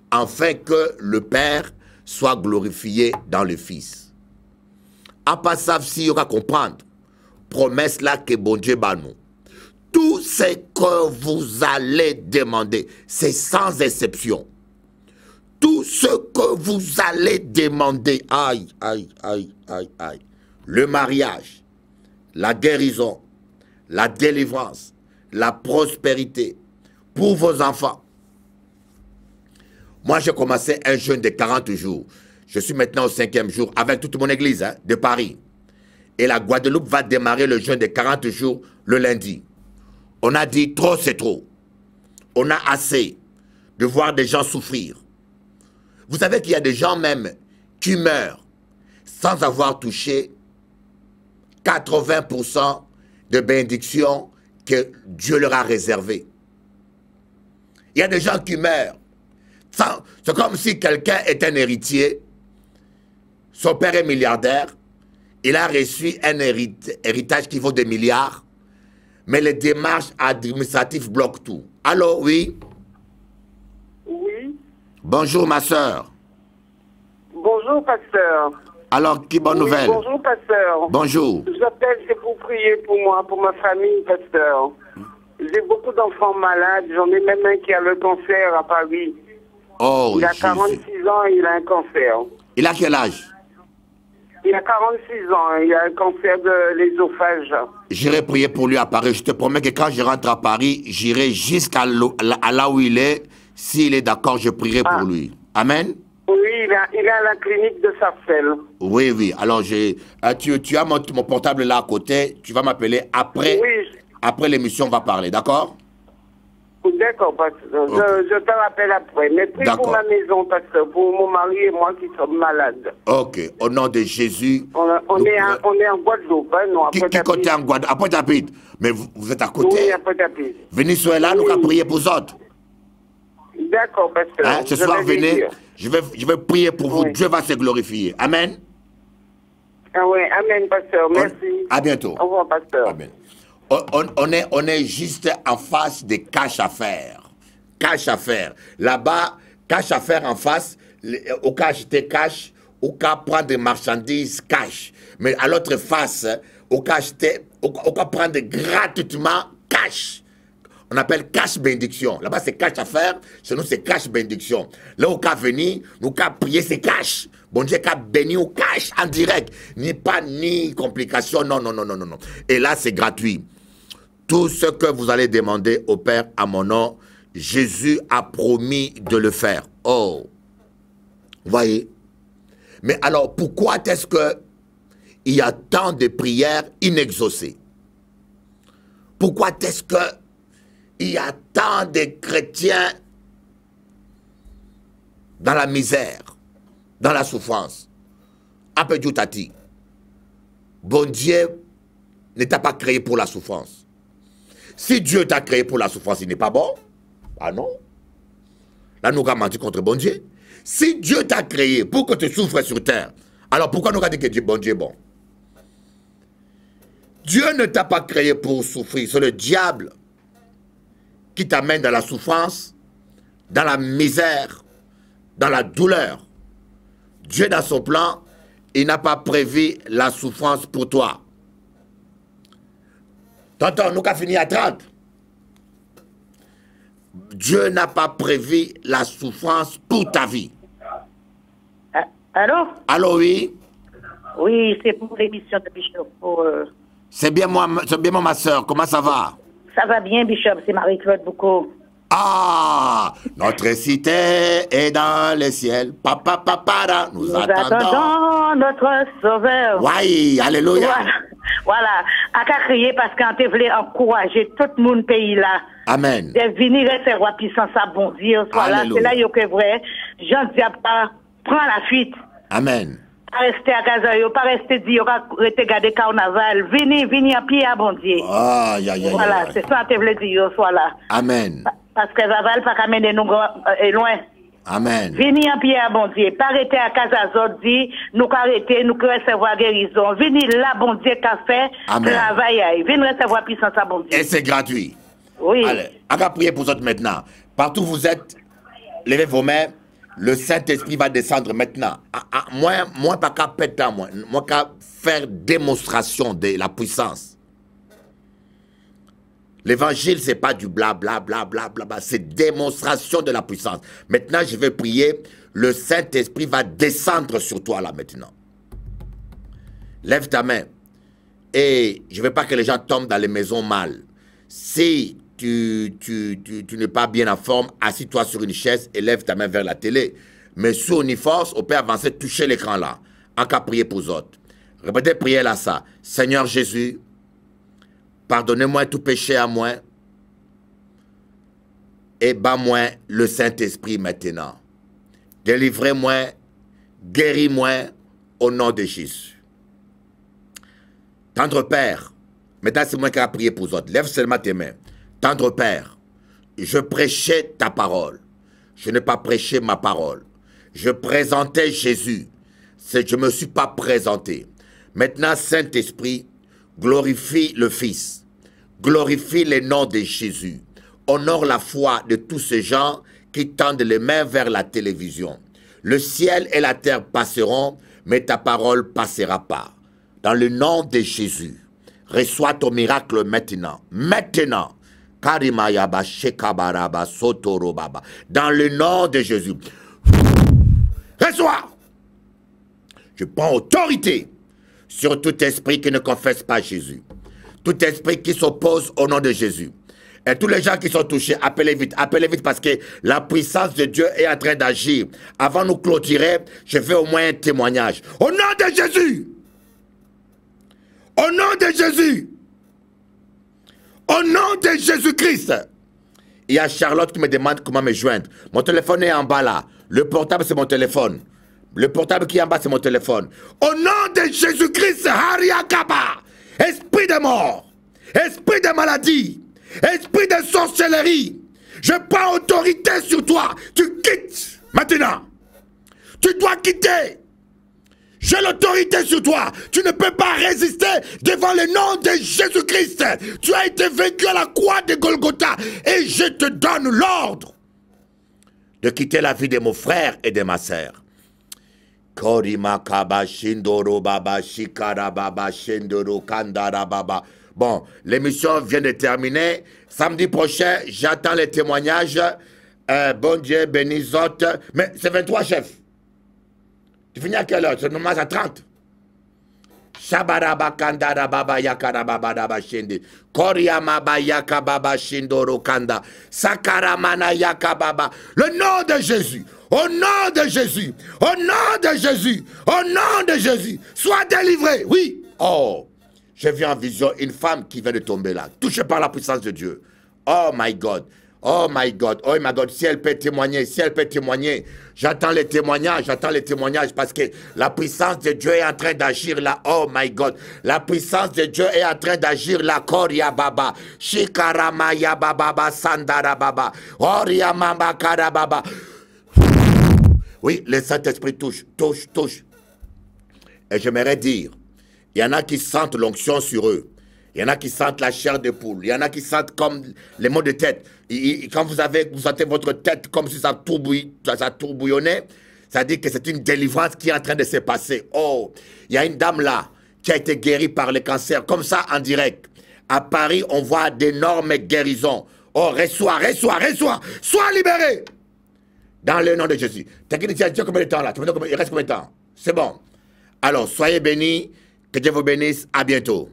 Afin que le Père soit glorifié dans le Fils. En passant, si on va comprendre, promesse là que bon Dieu bat nous. Tout ce que vous allez demander, c'est sans exception. Tout ce que vous allez demander, aïe, aïe, aïe, aïe, aïe. Le mariage, la guérison, la délivrance, la prospérité pour vos enfants. Moi, j'ai commencé un jeûne de 40 jours. Je suis maintenant au 5e jour avec toute mon église de Paris. Et la Guadeloupe va démarrer le jeûne de 40 jours le lundi. On a dit trop, c'est trop. On a assez de voir des gens souffrir. Vous savez qu'il y a des gens même qui meurent sans avoir touché 80% de bénédictions que Dieu leur a réservées. Il y a des gens qui meurent. C'est comme si quelqu'un est un héritier. Son père est milliardaire. Il a reçu un héritage qui vaut des milliards. Mais les démarches administratives bloquent tout. Allô, oui? Oui. Bonjour, ma soeur. Bonjour, pasteur. Alors, qui bonne Oui, nouvelle? bonjour, pasteur. Bonjour. J'appelle, c'est pour prier pour moi, pour ma famille, pasteur. J'ai beaucoup d'enfants malades. J'en ai même un qui a le cancer à Paris. Oh, Il a Jésus. 46 ans et il a un cancer. Il a quel âge? Il a 46 ans, il a un cancer de l'ésophage. J'irai prier pour lui à Paris. Je te promets que quand je rentre à Paris, j'irai jusqu'à là où il est. S'il est d'accord, je prierai pour lui. Amen. Oui, il est à la clinique de Sarcelles. Oui, oui. Alors, tu as mon portable là à côté. Tu vas m'appeler après. Oui. Après l'émission, on va parler. D'accord? D'accord, pasteur. Je te rappelle après. Mais prie pour ma maison, pasteur, pour mon mari et moi qui sommes malades. Ok, au nom de Jésus. On est en Guadeloupe, hein, non, Qui côté en Guadeloupe? À Pointe-à-Pitre. Mais vous êtes à côté? Oui, à Pointe-à-Pitre. Venez sur là, nous allons prier pour vous autres. D'accord, pasteur. Hein, ce soir, venez. Je vais prier pour vous. Oui. Dieu va se glorifier. Amen. Ah ouais, amen, pasteur. Merci. À bientôt. Au revoir, pasteur. Amen. On est juste en face des cash à faire. Cash à faire. Là-bas, cash à faire en face, au cas acheter cash, au cas prendre des marchandises cash. Mais à l'autre face, au cas acheter, au cas prendre gratuitement cash. On appelle cash bénédiction. Là-bas, c'est cash à faire. Chez nous, c'est cash bénédiction. Là, au cas venir, nous cas prier, c'est cash. Bon Dieu, qu'a béni au cash en direct. Ni pas, ni complication. Non, non, non, non, non, non. Et là, c'est gratuit. Tout ce que vous allez demander au Père à mon nom, Jésus a promis de le faire. Oh. Vous voyez? Mais alors, pourquoi est-ce que il y a tant de prières inexaucées? Pourquoi est-ce que il y a tant de chrétiens dans la misère, dans la souffrance? Un peu d'outati. Bon Dieu ne t'a pas créé pour la souffrance. Si Dieu t'a créé pour la souffrance, il n'est pas bon. Ah non. Là, nous avons menti contre bon Dieu. Si Dieu t'a créé pour que tu souffres sur terre, alors pourquoi nous avons dit que bon Dieu est bon? Dieu ne t'a pas créé pour souffrir. C'est le diable qui t'amène dans la souffrance, dans la misère, dans la douleur. Dieu, dans son plan, il n'a pas prévu la souffrance pour toi. Tonton, nous avons fini à 30. Dieu n'a pas prévu la souffrance pour ta vie. Allô? Allô, oui? Oui, c'est pour l'émission de Bishop. C'est bien moi, ma soeur. Comment ça va? Ça va bien, Bishop. C'est Marie-Claude Boucault. Ah! Notre cité est dans les ciels. Papa, nous attendons notre Sauveur. Oui, alléluia. Voilà. À qu'à crier parce qu'on te voulait encourager tout le monde pays là. Amen. De venir recevoir puissance à bon Dieu. Voilà. C'est là que vrai. Jean Diable prend la fuite. Amen. Pas rester à casa, pas rester dire, rester garder carnaval. Venez en pied à bon Dieu. Ah, voilà. C'est ça que te voulais dire. Voilà. Amen. Parce que ça va pas amener nous loin. Amen. Venez en pied à bon Dieu. Pas arrêter à casa dit, nous arrêter, nous recevoir guérison. Venez là, bon Dieu, qu'a fait, travail. Venez recevoir puissance à bon Dieu. Et c'est gratuit. Oui. Allez, on va prier pour vous autres maintenant. Partout où vous êtes, levez vos mains. Le Saint-Esprit va descendre maintenant. Moi, pas qu'à péter, moi qu'à faire démonstration de la puissance. L'évangile, ce n'est pas du blablabla, c'est démonstration de la puissance. Maintenant, je vais prier, le Saint-Esprit va descendre sur toi là maintenant. Lève ta main. Et je ne veux pas que les gens tombent dans les maisons mal. Si tu n'es pas bien en forme, assis-toi sur une chaise et lève ta main vers la télé. Mais si on y force, on peut avancer, toucher l'écran là. En cas prier pour les autres. Répétez prière là ça. Seigneur Jésus, pardonnez-moi tout péché à moi et bas-moi le Saint-Esprit maintenant. Délivrez-moi, guéris-moi au nom de Jésus. Tendre Père, maintenant c'est moi qui ai prié pour les autres. Lève seulement tes mains. Tendre Père, je prêchais ta parole. Je n'ai pas prêché ma parole. Je présentais Jésus. Je ne me suis pas présenté. Maintenant, Saint-Esprit, glorifie le Fils. Glorifie le nom de Jésus. Honore la foi de tous ces gens qui tendent les mains vers la télévision. Le ciel et la terre passeront, mais ta parole passera pas. Dans le nom de Jésus, reçois ton miracle maintenant. Maintenant. Dans le nom de Jésus. Reçois. Je prends autorité sur tout esprit qui ne confesse pas Jésus. Tout esprit qui s'oppose au nom de Jésus. Et tous les gens qui sont touchés, appelez vite parce que la puissance de Dieu est en train d'agir. Avant de nous clôturer, je fais au moins un témoignage. Au nom de Jésus. Au nom de Jésus. Au nom de Jésus-Christ, Il y a Charlotte qui me demande comment me joindre. Mon téléphone est en bas là. Le portable, c'est mon téléphone. Le portable qui est en bas, c'est mon téléphone. Au nom de Jésus-Christ, Hariakaba, esprit de mort, esprit de maladie, esprit de sorcellerie, je prends autorité sur toi. Tu quittes maintenant. Tu dois quitter. J'ai l'autorité sur toi. Tu ne peux pas résister devant le nom de Jésus-Christ. Tu as été vaincu à la croix de Golgotha. Et je te donne l'ordre de quitter la vie de mon frère et de ma sœur. Bon, l'émission vient de terminer. Samedi prochain, j'attends les témoignages. Bon Dieu bénisse autres. Mais c'est 23, chef. Tu finis à quelle heure? C'est normalement à 30. Shabaraba kandara baba yakara baba daba shindi. Koriyama ba yakababa shindoro kanda. Sakaramana yakababa. Le nom de Jésus. Au nom de Jésus. Au nom de Jésus. Au nom de Jésus. Sois délivré. Oui. Oh. J'ai vu en vision une femme qui vient de tomber là. Touchée par la puissance de Dieu. Oh my God. Oh my God, oh my God, si elle peut témoigner, j'attends les témoignages parce que la puissance de Dieu est en train d'agir là, oh my God, la puissance de Dieu est en train d'agir là, Koria Baba, Shikaramaya Baba, Sandara Baba, Oria Mamba Karababa. Oui, le Saint-Esprit touche. Et j'aimerais dire, il y en a qui sentent l'onction sur eux. Il y en a qui sentent la chair de poule. Il y en a qui sentent comme les maux de tête. Quand vous sentez votre tête comme si ça tourbouillonnait, ça dit que c'est une délivrance qui est en train de se passer. Oh, il y a une dame là qui a été guérie par le cancer, comme ça en direct. À Paris, on voit d'énormes guérisons. Oh, reçois, sois libéré. Dans le nom de Jésus. Technicien, tu as combien de temps là? Il reste combien de temps? C'est bon. Alors, soyez bénis. Que Dieu vous bénisse. À bientôt.